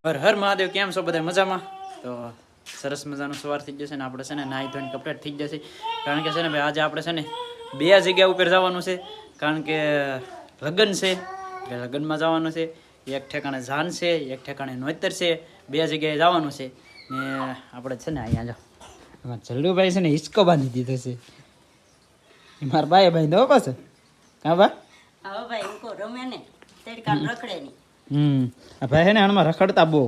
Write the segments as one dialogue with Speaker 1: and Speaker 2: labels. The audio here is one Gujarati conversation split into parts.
Speaker 1: હર હર મહાદેવ, કેમ છો બધા? મજામાં? તો સરસ મજાનું સવાર થઈ જશે ને આપણે છે ને નાહી ધોઈને કપડાં થઈ જશે. કારણ કે છે ને ભાઈ આજે આપણે છે ને બે જગ્યા ઉપર જવાનું છે. કારણ કે લગ્ન છે, એટલે લગ્નમાં જવાનું છે. એક ઠેકાણે જાન છે, એક ઠેકાણે નોતર છે. બે જગ્યાએ જવાનું છે ને આપણે છે ને અહીંયા જાઓ એમાં જલ્લુભાઈ છે ને હિસકો બાંધી દીધો છે. મારા બાએ બાંધો પાછો. કાં બા?
Speaker 2: હા ભાઈ ઉકો રમે ને તડકા રખડે ની.
Speaker 1: આ ભાઈ છે ને આમાં રખડતા બહુ.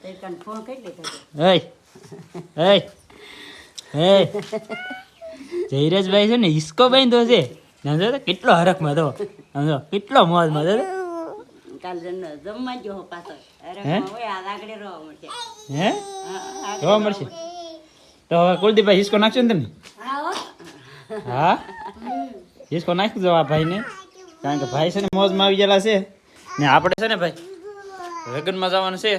Speaker 2: તડકા ફોન કરી દેતો.
Speaker 1: જયરાજભાઈ છે ને હિસકો બાંધ્યો છે. સમજો તો કેટલો હરખમાં તો સમજો કેટલો મોજમાં તો.
Speaker 2: કાલ જમવા જો પાછો હરખમાં હોય આ આગળ રોવા મળશે.
Speaker 1: હે જોવા મળશે તો હવે કુલદીપભાઈ હિસકો નાખશો ને તમે? હા હિસકો નાખી દો આ ભાઈને. કારણ કે ભાઈ છે ને મોજમાં આવી ગયેલા છે ને આપણે છે ને ભાઈ લગ્નમાં જવાનું છે.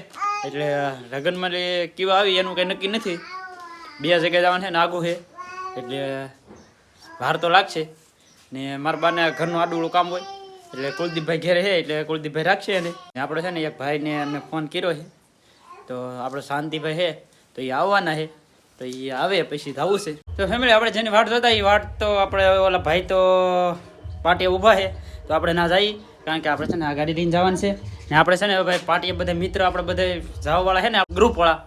Speaker 1: એટલે લગ્નમાં કેવા આવી એનું કંઈ નક્કી નથી. બે જગ્યાએ જવાનું છે ને આગું છે એટલે વાર તો લાગશે ને મારા બાને ઘરનું આડું કામ હોય એટલે કુલદીપભાઈ ઘેરે છે એટલે કુલદીપભાઈ રાખશે. અને આપણે છે ને એક ભાઈને અમે ફોન કર્યો છે તો આપણે શાંતિભાઈ છે તો એ આવવાના છે તો એ આવે પછી જવું છે. તો ફેમિલી આપણે જેની વાટ જોતા એ વાટ તો આપણે ઓલા ભાઈ તો પાટીએ ઊભા છે તો આપણે ના જઈએ. કારણ કે આપણે છે ને આ ગાડી લઈને જવાનું છે ને આપણે છે ને ભાઈ પાટીએ બધા મિત્ર આપણે બધા જવાવાળા છે ને ગ્રુપવાળા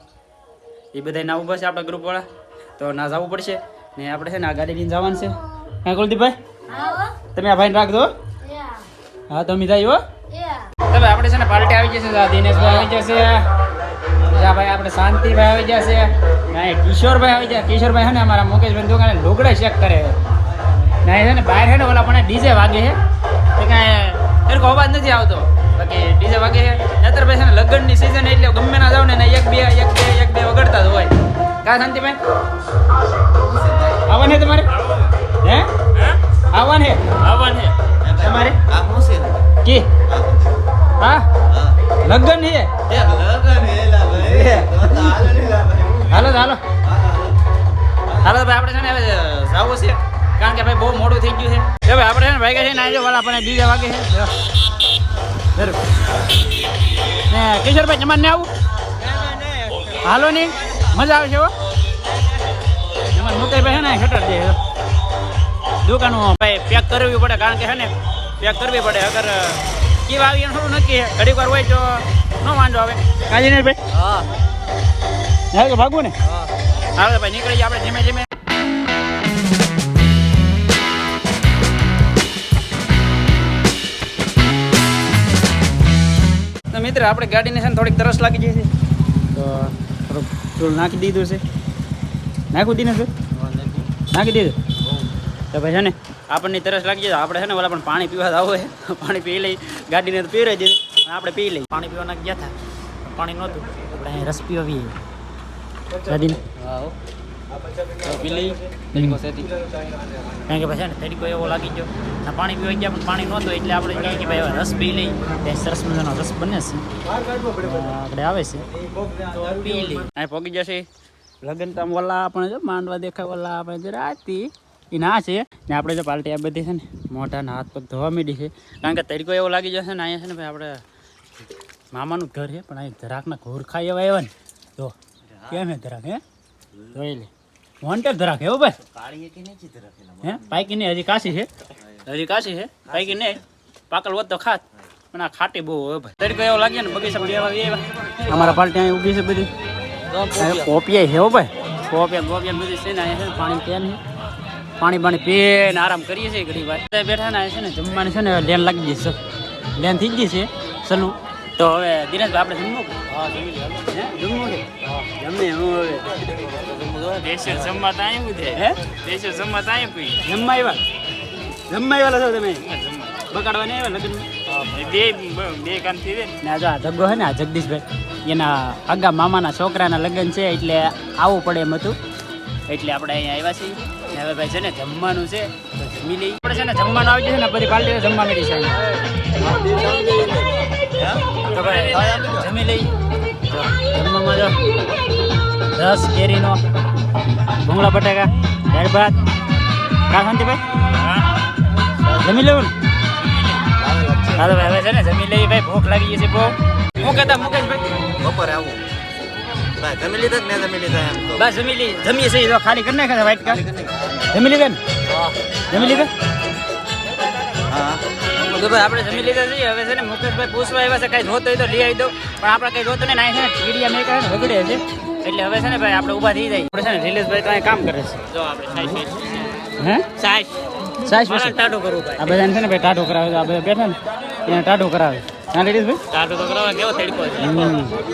Speaker 1: એ બધા ના ઊભા છે આપણા ગ્રુપવાળા તો ના જવું પડશે ને આપણે છે ને આ ગાડી લઈને જવાનું છે. હા કુલદીપભાઈ તમે આ ભાઈને રાખજો. હા તો અમે જઈએ હો. તો ભાઈ આપણે છે ને પાર્ટી આવી જશે. દિનેશભાઈ આવી જશે, ભાઈ આપણે શાંતિભાઈ આવી જશે, કિશોરભાઈ આવી જાય. કિશોરભાઈ છે ને અમારા મુકેશભાઈ દુકાને લુગડા ચેક કરે ના છે ને બહાર છે ને ઓલા પણ ડીજે વાગે છે એ કાંઈ એનો અવાજ નથી આવતો. બાકી ડીજે વાગે છે નતર ભાઈ છે ને લગ્નની સિઝન એટલે ગમે ના જાવ ને એક બે વગડતા જ હોય. કા શાંતિભાઈ આવવાનું છે તમારે? હે આવવાનું છે? આવવાનું છે તમારે? કે હા લગ્ન છે. હાલો હાલો હાલો ભાઈ આપણે છે ને હવે જવું છે. કારણ કે ભાઈ બહુ મોડું થઈ ગયું છે. ભાઈ આપણે છે ને ભાઈ છે ને આજે વાળા આપણે ડીજે વાગે છે ને કિશોરભાઈ જમાન ને આવું હાલો નહીં મજા આવશે હો. એમાં મુકેશભાઈ છે ને શટર દે દુકાનો ભાઈ પેક કરવી પડે. કારણ કે છે ને પેક કરવી પડે. અગર કેવા આવી એનું થોડું નક્કી છે. ઘડીક વાર હોય તો ન વાંધો આવે. કાજી ને ભાઈ હા ભાગવું ને હાલો ભાઈ નીકળી આપણે ધીમે ધીમે. તો મિત્ર આપણે ગાડીને છે ને થોડીક તરસ લાગી જાય છે તો થોડુંક પેટ્રોલ નાખી દીધું છે. નાખવું દીને છે નાખી દીધું તો ભાઈ છે ને આપણને તરસ લાગી જાય. આપણે છે ને ઓલા પણ પાણી પીવા આવો છે. પાણી પી લઈ ગાડીને તો પીવરાઈ દીધું આપણે પી લઈ. પાણી પીવાના ગયા હતા પાણી નહોતું આપણે અહીં રસ પીવા આવીએ ગાડીને પી લઈ તરીકો સેતી. કારણ કે ભાઈ છે ને તરીકો એવો લાગી ગયો પાણી પીવા ગયા પણ પાણી નહોતું એટલે આપણે કહીએ કે ભાઈ રસ પી લઈ. ત્યાં સરસ મજાનો રસ બને છે આપણે આવે છે તો પી લઈ. અહીં પહોંચી જશે લગ્ન તો ઓલા આપણે જો માંડવા દેખાય ઓલા આપણે જે રાતી એ ના છે ને આપણે જો પાર્ટી આ બધી છે ને મોઢાના હાથ પગ ધોવા માંડી છે. કારણ કે તરીકો એવો લાગી જશે ને અહીંયા છે ને ભાઈ આપણે મામાનું ઘર છે પણ અહીં ધરાકના ઘોર ખાઈ એવા આવ્યા ને તો કેમ હે ધરાક હે જોઈ લે વોન્ટેડ ધરાક હે ભાઈ હે પાકી નહીં હજી કાશી છે પાકી નહીં પાકલ હોત તો ખાત પણ આ ખાટી બહુ હોય ભાઈ. તરીકો એવો લાગે ને બગીચા બેવા અમારા પાર્ટી અહીં ઊભી છે બધી કોપિયા છે હો ભાઈ. કોપિયા બધી છે ને અહીંયા છે પાણી પીએ ને પાણી પીને આરામ કરીએ છીએ ઘડી વાર બેઠા ને છે ને જમવાની છે ને લેન લાગી ગઈ છે. લેન થઈ ગઈ છે સલું તો હવે દિનેશભાઈ આપણે જમવું જમવું જમે હું હવે દેશી જમવા તો આવ્યું છે હે દેશી જમવા તો આવ્યું કોઈ જમવા આવ્યા છો તમે બગાડવા નહીં આવ્યા લગ્ન બે કામ થઈ જાય ને. આ જગ્ગો છે ને આ જગદીશભાઈ એના આગા મામાના છોકરાના લગ્ન છે એટલે આવવું પડે એમ હતું એટલે આપણે અહીંયા આવ્યા છીએ. હવે ભાઈ છે ને જમવાનું છે તો જમી લઈ. આપણે છે ને જમવાનું આવી જશે ને બધી પાર્ટી જમવા મળી છે તો ભાઈ જમી લઈ. જમવામાં જો રસ કેરીનો ભૂંગળા બટાકા દાળ ભાત કા શાંતિભાઈ જમી લેવું ને. હા તો ભાઈ હવે છે ને જમી લઈ ભાઈ ભૂખ લાગી ગઈ છે બહુ. હું કહેતા મુકેશભાઈ
Speaker 3: બપોરે આવું ભાઈ જમી લીધા મેં જમી લીધા એમ તો
Speaker 1: બસ જમીએ છીએ તો ખાલી કરી નાખે વાઇટ કા જમી લીધા ને જમી લીધા
Speaker 3: હા
Speaker 1: તો ભાઈ આપણે જમી લીધા છીએ હવે છે ને મુકેશભાઈ પૂછવા આવ્યા છે કઈ જોતો હોય તો લઈ આવી દો પણ આપણે કઈ જોતો ને ના છે ને ટીડીયા મેં કહે ને વગડે છે એટલે હવે છે ને ભાઈ આપણે ઊભા થઈ જાય આપણે છે ને નિલેશભાઈ તો અહીં કામ કરે છે
Speaker 4: જો આપણે
Speaker 1: હે સાઈસ વિશે
Speaker 4: ટાટો કરવું
Speaker 1: આ બધાને છે ને ભાઈ ટાટો કરાવે છે આ બધા બેઠા ને એને ટાટો કરાવે હા લેડીઝ ભાઈ
Speaker 4: ટાટો તો કરવા કેવો તડકો છે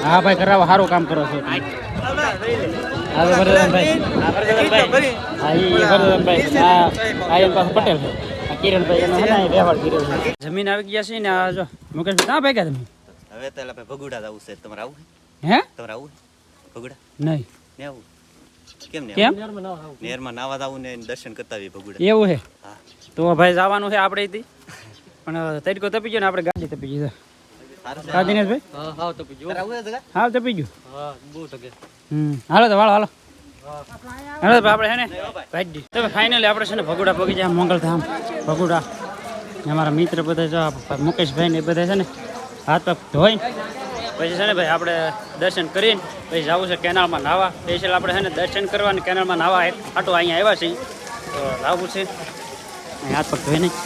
Speaker 1: હા ભાઈ કરાવો સારું કામ કરો છો હા તો વરદાનભાઈ હા ઈ વરદાનભાઈ આ એમ પાસે પટેલ છે આ કિરણભાઈ એનો હે વ્યવહાર કર્યો છે જમીન આવી ગયા છે ને આ જો મુકેશભાઈ ક્યાં ભાગ્યા તમે
Speaker 3: હવે તો આપણે ભગુડા જવું છે તમારે આવું
Speaker 1: હે
Speaker 3: તમારે આવું ભગુડા
Speaker 1: નહીં
Speaker 3: ને આવું કેમ ને
Speaker 1: કેમ
Speaker 3: નેરમાં નાવા જવું ને દર્શન કરતા આવીએ ભગુડા
Speaker 1: એવું છે
Speaker 3: હા
Speaker 1: તો ભાઈ જવાનું છે આપણે અહીંથી પણ તડકો તપી ગયો ને આપણે ગાડી તપી ગઈ હા દિનેશભાઈ
Speaker 4: હા તો બીજું
Speaker 3: આવું છે જગા
Speaker 1: હા તપી ગયું
Speaker 4: હા બહુ ટકે
Speaker 1: હાલો તો હાલો હાલો તો આપણે છે ને ભાઈ તો ફાઇનલી આપણે છે ને ભગુડા પગી જાય મંગલધામ ભગુડા અમારા મિત્ર બધા જો મુકેશભાઈ ને એ બધા છે ને હાથ પગ ધોઈને પછી છે ને ભાઈ આપણે દર્શન કરીને પછી જવું છે કેનાલમાં નાહવા સ્પેશિયલ આપણે છે ને દર્શન કરવા અને કેનાલમાં નાહવા આટો અહીંયા આવ્યા છીએ તો લાવવું છે હાથ પગ ધોઈને જ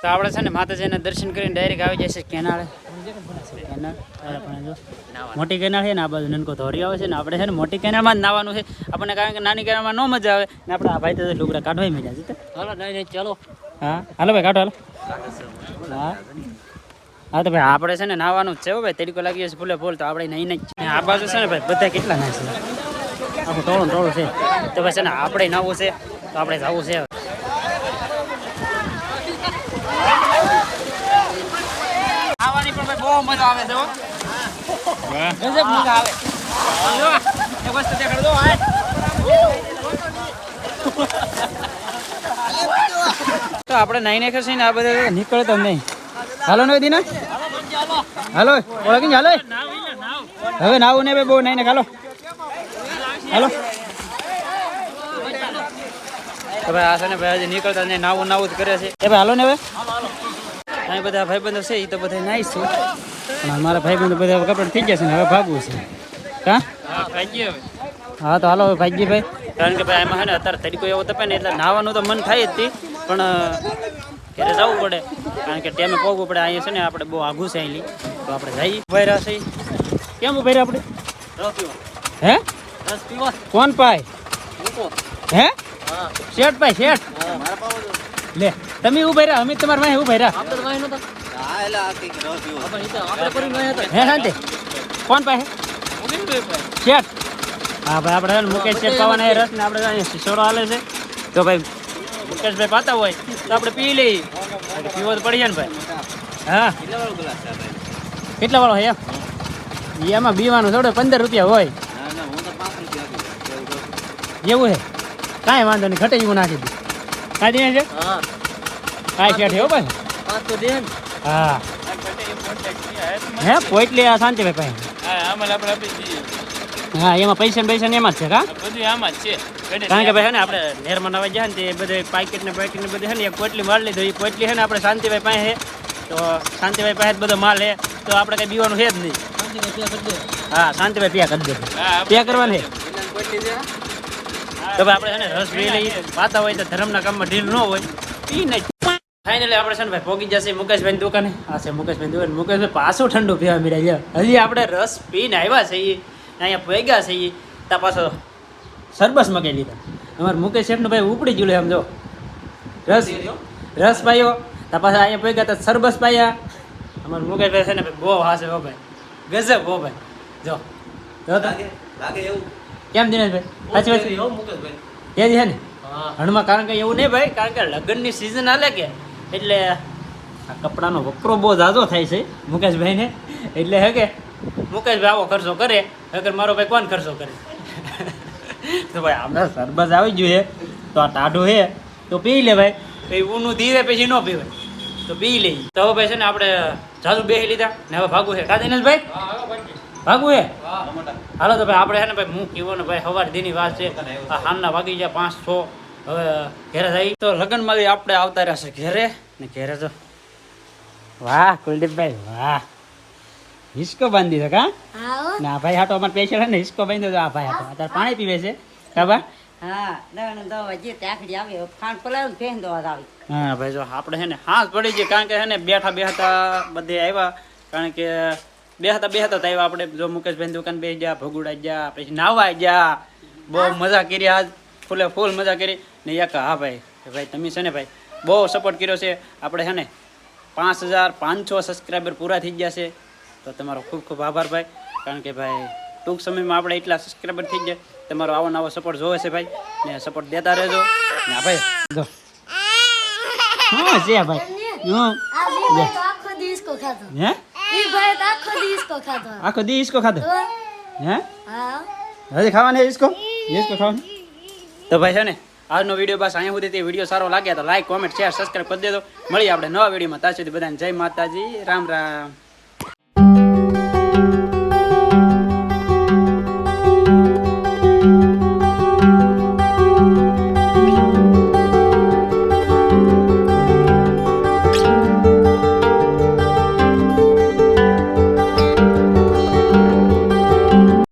Speaker 1: તો આપણે છે ને માતાજીના દર્શન કરીને ડાયરેક્ટ આવી જાય છે કેનાળ જો મોટી કેનાળ છે ને આ બાજુ નનકો ધોરી આવે છે ને આપણે છે ને મોટી કેનાળમાં જ નાવાનું છે આપણને કારણ કે નાની કેનાળમાં ન મજા આવે ને આપણે આ ભાઈ તો લુગડા કાઢવાય મજા છે
Speaker 4: હાલો નહીં ચાલો
Speaker 1: હા હાલો ભાઈ કાઢો હાલો હા હા તો ભાઈ આપણે છે ને નાવાનું જ છે હો ભાઈ તડકો લાગી જશે ફૂલે ફૂલ તો આપણે નહીં જ આ બાજુ છે ને ભાઈ બધા કેટલા ના છે આખું ટોળું છે તો ભાઈ છે ને આપણે નાવું છે તો આપણે જવું છે ખાવાની પણ ભાઈ બહુ મજા આવે છે ગજબ મજા આવે એક વસ્તુ દેખાડ દો તો આપણે નાઈ નાખે છે ને આ બધા નીકળે તો નહીં હાલો ને દીના હાલો ઓળખી હાલો હવે નાવું ને બહુ નાઈ નાખ હાલો હાલો તો ભાઈ આ છે ને ભાઈ હજી નીકળતા નહીં નાવું જ કરે છે એ ભાઈ હાલો ને હવે અહીં બધા ભાઈબંધો છે એ તો બધા નાઈસ છે પણ મારા ભાઈબંધો બધા કપડા થઈ ગયા છે ને હવે ભાગવું છે હા હા તો હાલો ભાગીએ ભાઈ કારણ કે ભાઈ એમાં છે ને અત્યારે તડકો એવો તપે ને એટલે નાવાનું તો મન થાય જ હતી પણ ઘરે જવું પડે કારણ કે ટેમે પગવું પડે અહીંયા છે ને આપણે બહુ આઘું છે અહીં તો આપણે જઈએ ઉભા રહ્યા છે કેમ ઉભા રહ્યા આપણે હે
Speaker 4: રસ પીવા
Speaker 1: કોણ પાય હે શેઠ પાય શેઠ લે તમે ઉભા રહ્યા અમે તમારા વાહે ઉભા રહ્યા
Speaker 4: આપણે વાહી નતો
Speaker 3: હા એટલે આ કઈક રસ પીવો
Speaker 4: આપણે કરી વાહી હતા
Speaker 1: હે શાંતિ કોણ પાય શેઠ હા ભાઈ આપણે મુકેશ શેઠ પાવાના રસ ને આપણે શિશોરો હાલે છે તો ભાઈ મુકેશભાઈ પાતા હોય તો આપણે પી લઈએ પીવો તો પડી જાય ને ભાઈ હા કેટલા વાળો હે એમાં પીવાનું થોડું 15 રૂપિયા હોય એવું છે કાંઈ વાંધો નહીં ઘટે એવું નાખી દઉં કાંઈ દે છે
Speaker 4: હા
Speaker 1: કાંઈ શેઠ હો ભાઈ
Speaker 4: 5 તો દે
Speaker 1: હા હે પોઈટલી આ શાંતિભાઈ પાસે હા એમાં પૈસા ને એમાં જ છે કા
Speaker 4: બધું આમાં જ છે
Speaker 1: કારણ કે ભાઈ છે ને આપણે નેરમાં નવા જાય ને તે બધે પાકેટ ને બધે છે ને એક પોટલી મારી લીધો એ પોટલી છે ને આપણે શાંતિભાઈ પાસે છે તો શાંતિભાઈ પાસે જ બધો માલ છે તો આપણે કંઈ પીવાનું છે જ નહીં હા શાંતિભાઈ પ્યા કરી દે પ્યા કરવાનું છે તો ભાઈ આપણે છે ને રસ પી લઈએ પાતા હોય તો ધર્મના કામમાં ઢીલ ન હોય પી નહીં ફાઇનલી આપણે છે ને ભાઈ પહોંચી જશે મુકેશભાઈની દુકાને આ છે મુકેશભાઈ દુકાન મુકેશભાઈ પાછું ઠંડુ પીવા મળ્યા હજી આપણે રસ પીને આવ્યા છીએ અહીંયા ભેગા છીએ ત્યાં પાછો સરબસ મગાવી લીધા અમારે મુકેશ શેઠનું ભાઈ ઉપડી ગયું એમ જો રસ પાયો ત્યાં પાછા અહીંયા ભેગા તો સરબસ પાયા અમારે મુકેશભાઈ છે ને ભાઈ બહુ હાશે હો ભાઈ ગજબ હો ભાઈ જો
Speaker 3: લાગે એવું
Speaker 1: કેમ દિનેશભાઈ સાચી વાત એ છે ને હણમાં કારણ કે એવું નહીં ભાઈ કારણ કે લગ્નની સિઝન હાલે કે એટલે આ કપડાનો વપરો બહુ ઝાઝો થાય છે મુકેશભાઈને એટલે હે કે મુકેશભાઈ આવો ખર્ચો કરે અગર મારો ભાઈ કોણ ખર્ચો કરે તો ભાઈ આપણે સરબત આવી જોઈએ તો આ ટાઢું છે તો પી લે ભાઈ પછી ઊનું ધીરે પછી ન પીવાય તો પી લઈ તો હવે ભાઈ છે ને આપણે ઝાઝુ બેસી લીધા ને હવે ભાગવું છે કા દિનેશભાઈ ભાગવું છે હાલો તો ભાઈ આપણે છે ને ભાઈ હું કીવો ને ભાઈ સવાર દીની વાત છે આ હાલના વાગી જાય 5-6 હવે ઘરે જઈ તો લગ્નમાં આપણે આવતા રહેશે ઘેરે ને ઘેરે તો વાહ કુલદીપભાઈ વાહ હિસ્કો બાંધી છે કા ને આ ભાઈ હાટો અમારે સ્પેશિયલ ને હિસ્કો બાંધ્યો તો આ ભાઈ હાટો અત્યારે પાણી પીવે છે કાબા
Speaker 2: હા દણ દવા જે તાકડી આવે ખાંડ પલાવ ફેન દવા આવે
Speaker 1: હા ભાઈ જો આપણે હે ને હાથ પડી ગઈ કારણ કે હે ને બેઠા બધે આવ્યા કારણ કે બેહતા તો આવ્યા આપણે જો મુકેશભાઈ દુકાન બેસી ગયા ભગુડા ગયા પછી નાવા ગયા બહુ મજા કરી આજ ફૂલ મજા કરી ને એક હા ભાઈ તમે છે ને ભાઈ બહુ સપોર્ટ કર્યો છે આપણે છે ને 5500 સબસ્ક્રાઈબર પૂરા થઈ ગયા છે તો તમારો ખૂબ ખૂબ આભાર ભાઈ કારણ કે ભાઈ ટૂંક સમયમાં આપણે એટલા સબસ્ક્રાઈબર થઈ ગયા તમારો આવો નવો સપોર્ટ જોવે છે ભાઈ ને સપોર્ટ દેતા રહેજો ને હા ભાઈ જો હા છે ભાઈ
Speaker 5: આખો દિવસ કો ખાતો
Speaker 1: હે
Speaker 5: ઈ ભાઈ તો આખો દિવસ કો ખાતો
Speaker 1: આખો દી ઈસકો ખાધો હે
Speaker 5: હા
Speaker 1: હજી ખાવાની ઈસકો ખાવાની તો ભાઈ છે ને આજનો વિડીયો બસ અહીંયા સુધી વિડીયો સારો લાગે તો લાઈક કોમેન્ટ શેર સબસ્ક્રાઈબ કરી દેજો મળીએ આપણે નવા વિડીયોમાં ત્યાં સુધી બધાને જય માતાજી રામ રામ